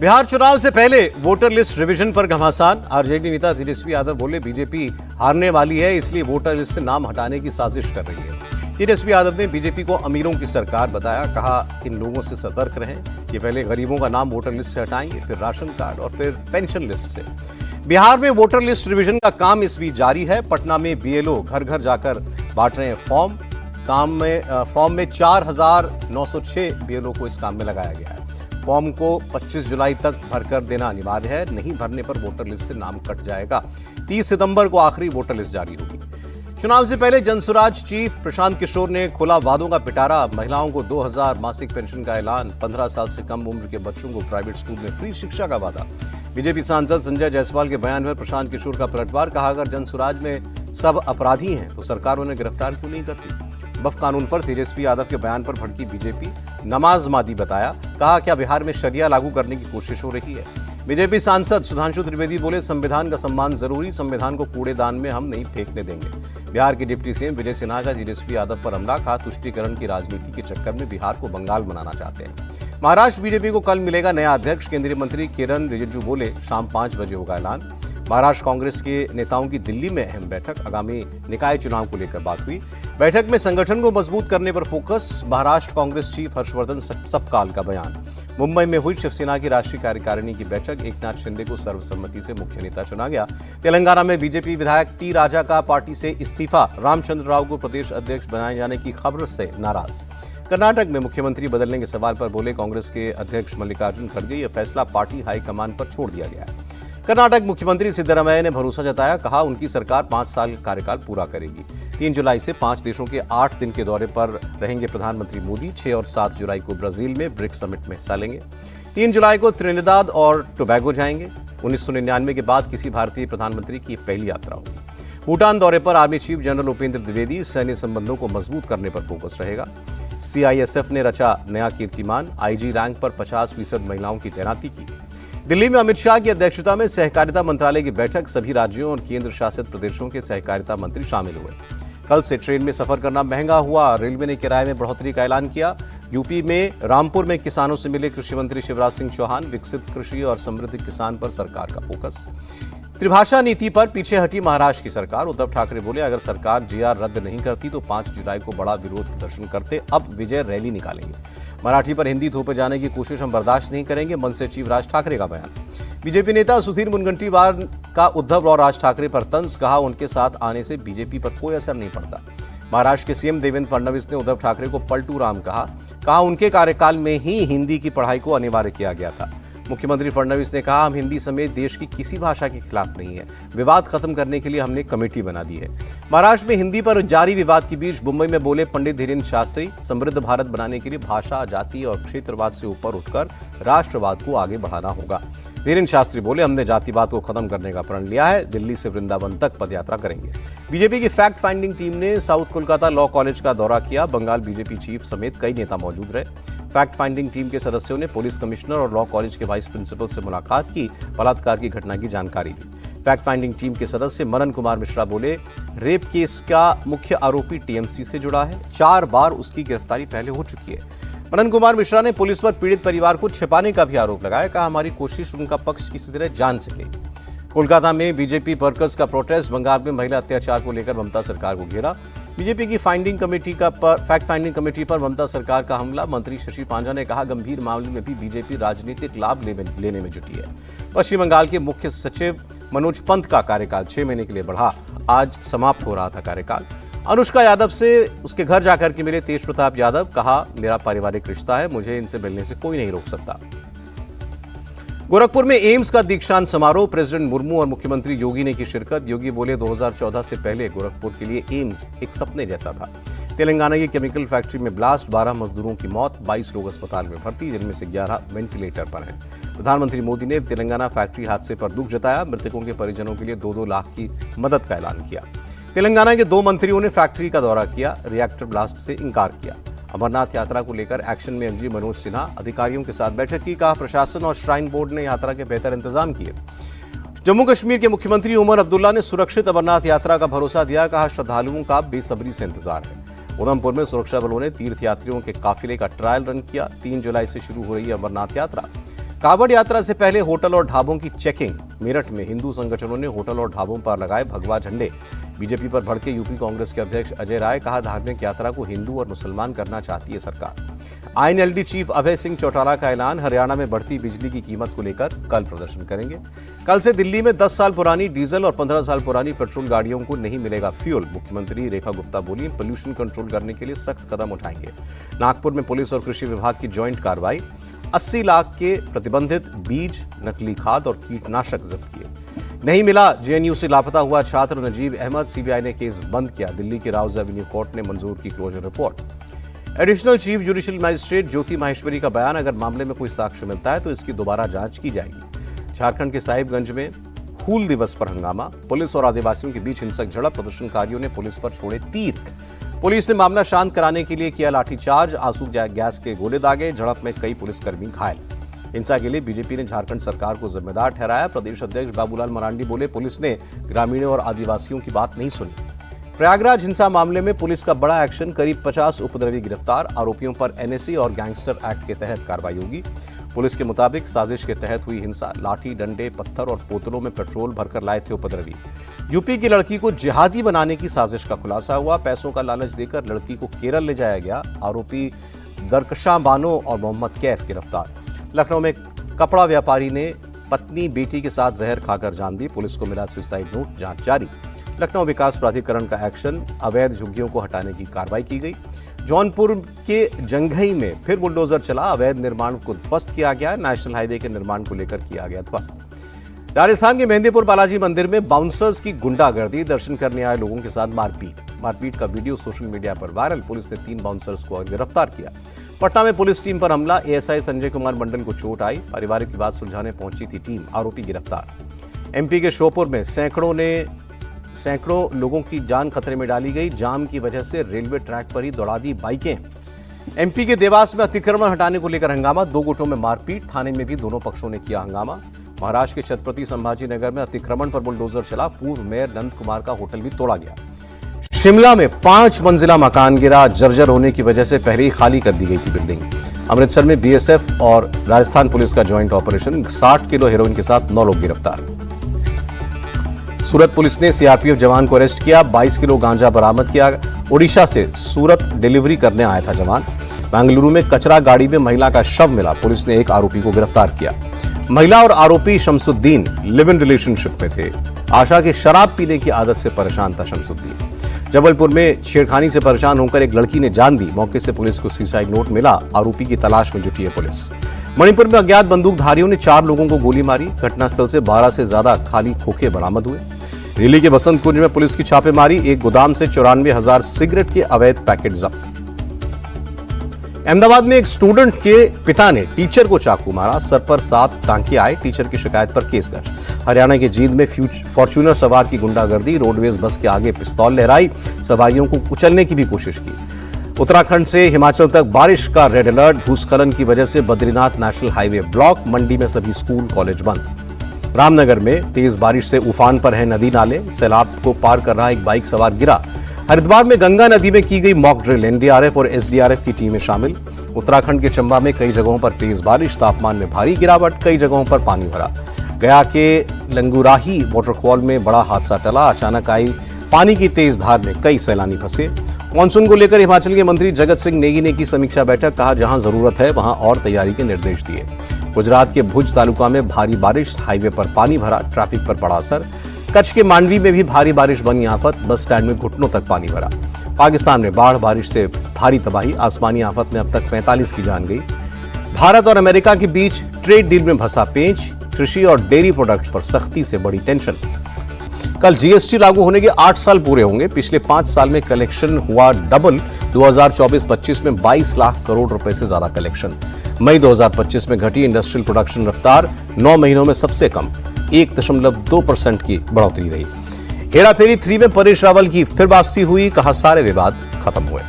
बिहार चुनाव से पहले वोटर लिस्ट रिवीजन पर घमासान। आरजेडी नेता तेजस्वी यादव बोले बीजेपी हारने वाली है, इसलिए वोटर लिस्ट से नाम हटाने की साजिश कर रही है। तेजस्वी यादव ने बीजेपी को अमीरों की सरकार बताया। कहा इन लोगों से सतर्क रहें, ये पहले गरीबों का नाम वोटर लिस्ट से हटाएंगे, फिर राशन कार्ड और फिर पेंशन लिस्ट से। बिहार में वोटर लिस्ट रिवीजन का काम इस बीच जारी है। पटना में बीएलओ घर घर जाकर बांट रहे हैं फॉर्म। फॉर्म में 4,906 बीएलओ को इस काम में लगाया गया है। फॉर्म को 25 जुलाई तक भरकर देना अनिवार्य है, नहीं भरने पर वोटर लिस्ट से नाम कट जाएगा। 30 सितंबर को आखिरी वोटर लिस्ट जारी होगी। चुनाव से पहले जनसुराज चीफ प्रशांत किशोर ने खोला वादों का पिटारा। महिलाओं को 2,000 मासिक पेंशन का ऐलान, 15 साल से कम उम्र के बच्चों को प्राइवेट स्कूल में फ्री शिक्षा का वादा। बीजेपी सांसद संजय जायसवाल के बयान पर प्रशांत किशोर का पलटवार। कहा अगर जनसुराज में सब अपराधी हैं तो सरकार उन्हें गिरफ्तार क्यों नहीं करती। वक्फ कानून पर तेजस्वी यादव के बयान पर भड़की बीजेपी, नमाज मादी बताया। कहा क्या बिहार में शरिया लागू करने की कोशिश हो रही है। बीजेपी सांसद सुधांशु त्रिवेदी बोले संविधान का सम्मान जरूरी, संविधान को कूड़ेदान में हम नहीं फेंकने देंगे। बिहार के डिप्टी सीएम विजय सिन्हा का तेजस्वी यादव पर हमला। कहा तुष्टीकरण की राजनीति के चक्कर में बिहार को बंगाल बनाना चाहते हैं। महाराष्ट्र बीजेपी को कल मिलेगा नया अध्यक्ष। केंद्रीय मंत्री किरण रिजिजू बोले शाम 5 बजे होगा ऐलान। महाराष्ट्र कांग्रेस के नेताओं की दिल्ली में अहम बैठक, आगामी निकाय चुनाव को लेकर बात हुई। बैठक में संगठन को मजबूत करने पर फोकस। महाराष्ट्र कांग्रेस चीफ हर्षवर्धन सपकाल का बयान। मुंबई में हुई शिवसेना की राष्ट्रीय कार्यकारिणी की बैठक, एकनाथ शिंदे को सर्वसम्मति से मुख्य नेता चुना गया। तेलंगाना में बीजेपी विधायक टी राजा का पार्टी से इस्तीफा। रामचंद्र राव को प्रदेश अध्यक्ष बनाए जाने की खबर से नाराज। कर्नाटक में मुख्यमंत्री बदलने के सवाल पर बोले कांग्रेस के अध्यक्ष मल्लिकार्जुन खड़गे, यह फैसला पार्टी हाईकमान पर छोड़ दिया गया है। कर्नाटक मुख्यमंत्री सिद्धरामैया ने भरोसा जताया। कहा उनकी सरकार 5 साल कार्यकाल पूरा करेगी। 3 जुलाई से 5 देशों के 8 दिन के दौरे पर रहेंगे प्रधानमंत्री मोदी। 6 और 7 जुलाई को ब्राजील में ब्रिक्स समिट में हिस्सा लेंगे। 3 जुलाई को त्रिनिदाद और टोबैगो जाएंगे। 1999 के बाद किसी भारतीय प्रधानमंत्री की पहली यात्रा होगी। भूटान दौरे पर army chief general Upendra Dwivedi, सैन्य संबंधों को मजबूत करने पर फोकस रहेगा। सीआईएसएफ ने रचा नया कीर्तिमान, आईजी रैंक पर 50% महिलाओं की तैनाती की। दिल्ली में अमित शाह की अध्यक्षता में सहकारिता मंत्रालय की बैठक, सभी राज्यों और केंद्र शासित प्रदेशों के सहकारिता मंत्री शामिल हुए। कल से ट्रेन में सफर करना महंगा हुआ, रेलवे ने किराए में बढ़ोतरी का ऐलान किया। यूपी में रामपुर में किसानों से मिले कृषि मंत्री शिवराज सिंह चौहान, विकसित कृषि और समृद्ध किसान पर सरकार का फोकस। त्रिभाषा नीति पर पीछे हटी महाराष्ट्र की सरकार। उद्धव ठाकरे बोले अगर सरकार जीआर रद्द नहीं करती तो 5 जुलाई को बड़ा विरोध प्रदर्शन करते, अब विजय रैली निकालेंगे। मराठी पर हिंदी थोपे जाने की कोशिश हम बर्दाश्त नहीं करेंगे, मनसे चीफ राज ठाकरे का बयान। बीजेपी नेता सुधीर मुनगंटीवार का उद्धव और राज ठाकरे पर तंज। कहा उनके साथ आने से बीजेपी पर कोई असर नहीं पड़ता। महाराष्ट्र के सीएम देवेंद्र फडणवीस ने उद्धव ठाकरे को पलटू राम कहा उनके कार्यकाल में ही हिंदी की पढ़ाई को अनिवार्य किया गया था। मुख्यमंत्री फडणवीस ने कहा हम हिंदी समेत देश की किसी भाषा के खिलाफ नहीं है, विवाद खत्म करने के लिए हमने कमेटी बना दी है। महाराष्ट्र में हिंदी पर जारी विवाद के बीच मुंबई में बोले पंडित धीरेन्द्र शास्त्री, समृद्ध भारत बनाने के लिए भाषा, जाति और क्षेत्रवाद से ऊपर उठकर राष्ट्रवाद को आगे बढ़ाना होगा। धीरेन्द्र शास्त्री बोले हमने जातिवाद को खत्म करने का प्रण लिया है, दिल्ली से वृंदावन तक पदयात्रा करेंगे। बीजेपी की फैक्ट फाइंडिंग टीम ने साउथ कोलकाता लॉ कॉलेज का दौरा किया। बंगाल बीजेपी चीफ समेत कई नेता मौजूद रहे। फैक्ट फाइंडिंग टीम के सदस्यों ने पुलिस कमिश्नर और लॉ कॉलेज के वाइस प्रिंसिपल से मुलाकात की, बलात्कार की घटना की जानकारी ली। फैक्ट फाइंडिंग टीम के सदस्य मनन कुमार मिश्रा बोले रेप केस का मुख्य आरोपी टीएमसी से जुड़ा है, 4 बार उसकी गिरफ्तारी पहले हो चुकी है। मनन कुमार मिश्रा ने पुलिस पर पीड़ित परिवार को छिपाने का भी आरोप लगाया। कहा हमारी कोशिश उनका पक्ष किसी तरह जान सके। कोलकाता में बीजेपी वर्कर्स का प्रोटेस्ट, बंगाल में महिला अत्याचार को लेकर ममता सरकार को घेरा। बीजेपी की फैक्ट फाइंडिंग कमेटी पर ममता सरकार का हमला। मंत्री शशि पांजा ने कहा गंभीर मामले में भी बीजेपी राजनीतिक लाभ लेने में जुटी है। पश्चिम बंगाल के मुख्य सचिव मनोज पंत का कार्यकाल 6 महीने के लिए बढ़ा, आज समाप्त हो रहा था कार्यकाल। अनुष्का यादव से उसके घर जाकर के मिले तेज प्रताप यादव। कहा मेरा पारिवारिक रिश्ता है, मुझे इनसे मिलने से कोई नहीं रोक सकता। गोरखपुर में एम्स का दीक्षांत समारोह, प्रेसिडेंट मुर्मू और मुख्यमंत्री योगी ने की शिरकत। योगी बोले 2014 से पहले गोरखपुर के लिए एम्स एक सपने जैसा था। तेलंगाना की केमिकल फैक्ट्री में ब्लास्ट, 12 मजदूरों की मौत, 22 लोग अस्पताल में भर्ती, जिनमें से 11 वेंटिलेटर पर हैं। प्रधानमंत्री मोदी ने तेलंगाना फैक्ट्री हादसे पर दुख जताया। मृतकों के परिजनों के लिए 2-2 लाख की मदद का ऐलान किया। तेलंगाना के 2 मंत्रियों ने फैक्ट्री का दौरा किया, रिएक्टर ब्लास्ट से इंकार किया। अमरनाथ यात्रा को लेकर एक्शन में एमजी मनोज सिन्हा अधिकारियों के साथ बैठक की। कहा प्रशासन और श्राइन बोर्ड ने यात्रा के बेहतर इंतजाम किए। जम्मू कश्मीर के मुख्यमंत्री उमर अब्दुल्ला ने सुरक्षित अमरनाथ यात्रा का भरोसा दिया। कहा श्रद्धालुओं का बेसब्री से इंतजार है। उधमपुर में सुरक्षा बलों ने तीर्थयात्रियों के काफिले का ट्रायल रन किया। 3 जुलाई से शुरू हो रही है अमरनाथ यात्रा। कांवड़ यात्रा से पहले होटल और ढाबों की चेकिंग। मेरठ में हिंदू संगठनों ने होटल और ढाबों पर लगाए भगवा झंडे। बीजेपी पर भड़के यूपी कांग्रेस के अध्यक्ष अजय राय। कहा, धार्मिक यात्रा को हिंदू और मुसलमान करना चाहती है सरकार। आईएनएलडी चीफ अभय सिंह चौटाला का ऐलान, हरियाणा में बढ़ती बिजली की कीमत को लेकर कल प्रदर्शन करेंगे। कल से दिल्ली में 10 साल पुरानी डीजल और 15 साल पुरानी पेट्रोल गाड़ियों को नहीं मिलेगा फ्यूल। मुख्यमंत्री रेखा गुप्ता बोली, पोल्यूशन कंट्रोल करने के लिए सख्त कदम उठाएंगे। नागपुर में पुलिस और कृषि विभाग की ज्वाइंट कार्रवाई। 80 लाख के प्रतिबंधित बीज, नकली खाद और कीटनाशक जब्त किए। नहीं मिला जेएनयू से लापता हुआ छात्र नजीब अहमद। सीबीआई ने केस बंद किया। दिल्ली की राउज एवेन्यू कोर्ट ने मंजूर की closure report. Additional chief judicial magistrate Jyoti Maheshwari का बयान, अगर मामले में कोई साक्ष्य मिलता है तो इसकी दोबारा जांच की जाएगी। झारखंड के साहिबगंज में हूल दिवस पर हंगामा। पुलिस और आदिवासियों के बीच हिंसक झड़प। प्रदर्शनकारियों ने पुलिस पर छोड़े तीर। पुलिस ने मामला शांत कराने के लिए किया लाठीचार्ज। आंसू गैस के गोले दागे। झड़प में कई पुलिसकर्मी घायल। हिंसा के लिए बीजेपी ने झारखंड सरकार को जिम्मेदार ठहराया। प्रदेश अध्यक्ष बाबूलाल मरांडी बोले, पुलिस ने ग्रामीणों और आदिवासियों की बात नहीं सुनी। प्रयागराज हिंसा मामले में पुलिस का बड़ा एक्शन। करीब 50 उपद्रवी गिरफ्तार। आरोपियों पर एनएसए और गैंगस्टर एक्ट के तहत कार्रवाई होगी। पुलिस के मुताबिक साजिश के तहत हुई हिंसा। लाठी, डंडे, पत्थर और बोतलों में पेट्रोल भरकर लाए थे उपद्रवी। यूपी की लड़की को जिहादी बनाने की साजिश का खुलासा हुआ। पैसों का लालच देकर लड़की को केरल ले जाया गया। आरोपी दरकशा बानो और मोहम्मद कैफ गिरफ्तार। लखनऊ में कपड़ा व्यापारी ने पत्नी बेटी के साथ जहर खाकर जान दी। पुलिस को मिला सुसाइड नोट, जांच जारी। लखनऊ विकास प्राधिकरण का एक्शन। अवैध झुग्गियों को हटाने की कार्रवाई की गई। जौनपुर के जंघई में फिर बुलडोजर चला। अवैध निर्माण को ध्वस्त किया गया। नेशनल हाईवे के निर्माण को लेकर किया गया ध्वस्त। राजस्थान के मेहंदीपुर बालाजी मंदिर में बाउंसर्स की गुंडागर्दी। दर्शन करने आए लोगों के साथ मारपीट का वीडियो सोशल मीडिया पर वायरल। पुलिस ने 3 बाउंसर्स को गिरफ्तार किया। पटना में पुलिस टीम पर हमला। एएसआई संजय कुमार मंडल को चोट आई। पारिवारिक विवाद सुलझाने पहुंची थी टीम। आरोपी गिरफ्तार। एमपी के श्योपुर में सैकड़ों लोगों की जान खतरे में डाली गई। जाम की वजह से रेलवे ट्रैक पर ही दौड़ा दी बाइकें। एमपी के देवास में अतिक्रमण हटाने को लेकर हंगामा। 2 गुटों में मारपीट। थाने में भी दोनों पक्षों ने किया हंगामा। महाराष्ट्र के छत्रपति संभाजी नगर में अतिक्रमण पर बुलडोजर चला। पूर्व मेयर नंद कुमार का होटल भी तोड़ा गया। शिमला में 5 मंजिला मकान गिरा। जर्जर होने की वजह से पहले ही खाली कर दी गई थी बिल्डिंग। अमृतसर में बीएसएफ और राजस्थान पुलिस का ज्वाइंट ऑपरेशन। 60 किलो हेरोइन के साथ 9 लोग गिरफ्तार। सूरत पुलिस ने सीआरपीएफ जवान को अरेस्ट किया। 22 किलो गांजा बरामद किया। ओडिशा से सूरत डिलीवरी करने आया था जवान। बेंगलुरु में कचरा गाड़ी में महिला का शव मिला। पुलिस ने एक आरोपी को गिरफ्तार किया। महिला और आरोपी शमसुद्दीन लिव इन रिलेशनशिप में थे। आशा के शराब पीने की आदत से परेशान था शमसुद्दीन। जबलपुर में छेड़खानी से परेशान होकर एक लड़की ने जान दी। मौके से पुलिस को सुसाइड नोट मिला। आरोपी की तलाश में जुटी है पुलिस। मणिपुर में अज्ञात बंदूकधारियों ने 4 लोगों को गोली मारी। घटनास्थल से 12 से ज्यादा खाली खोखे बरामद हुए। दिल्ली के बसंत कुंज में पुलिस की छापेमारी। एक गोदाम से 94,000 सिगरेट के अवैध पैकेट जब्त। अहमदाबाद में एक स्टूडेंट के पिता ने टीचर को चाकू मारा। सर पर 7 टांके आए। टीचर की शिकायत पर केस दर्ज। हरियाणा के जींद में फॉर्च्यूनर सवार की गुंडागर्दी। रोडवेज बस के आगे पिस्तौल लहराई। सवारियों को कुचलने की भी कोशिश की। उत्तराखंड से हिमाचल तक बारिश का रेड अलर्ट। भूस्खलन की वजह से बद्रीनाथ नेशनल हाईवे ब्लॉक। मंडी में सभी स्कूल कॉलेज बंद। रामनगर में तेज बारिश से उफान पर है नदी नाले। सैलाब को पार कर रहा एक बाइक सवार गिरा। हरिद्वार में गंगा नदी में की गई मॉक ड्रिल। एनडीआरएफ और एसडीआरएफ की टीमें शामिल। उत्तराखंड के चंबा में कई जगहों पर तेज बारिश। तापमान में भारी गिरावट। कई जगहों पर पानी भरा। गया के लंगुराही वाटरफॉल में बड़ा हादसा टला। अचानक आई पानी की तेज धार में कई सैलानी फंसे। मानसून को लेकर हिमाचल के मंत्री जगत सिंह नेगी ने की समीक्षा बैठक। कहा, जहां जरूरत है वहां और तैयारी के निर्देश दिए। गुजरात के भुज तालुका में भारी बारिश। हाईवे पर पानी भरा। ट्रैफिक पर पड़ा असर। कच्छ के मांडवी में भी भारी बारिश बनी आफत। बस स्टैंड में घुटनों तक पानी भरा। पाकिस्तान में बाढ़ बारिश से भारी तबाही। आसमानी आफत में अब तक 45 की जान गई। भारत और अमेरिका के बीच ट्रेड डील में फंसा पेंच। कृषि और डेयरी प्रोडक्ट्स पर सख्ती से बड़ी टेंशन। कल जीएसटी लागू होने के 8 साल पूरे होंगे। पिछले 5 साल में कलेक्शन हुआ डबल। 2024-25 में 22 लाख करोड़ रुपए से ज्यादा कलेक्शन। मई 2025 में घटी इंडस्ट्रियल प्रोडक्शन रफ्तार। 9 महीनों में सबसे कम 1.2% की बढ़ोतरी रही। हेराफेरी 3 में परेश रावल की फिर वापसी हुई। कहा, सारे विवाद खत्म हुए।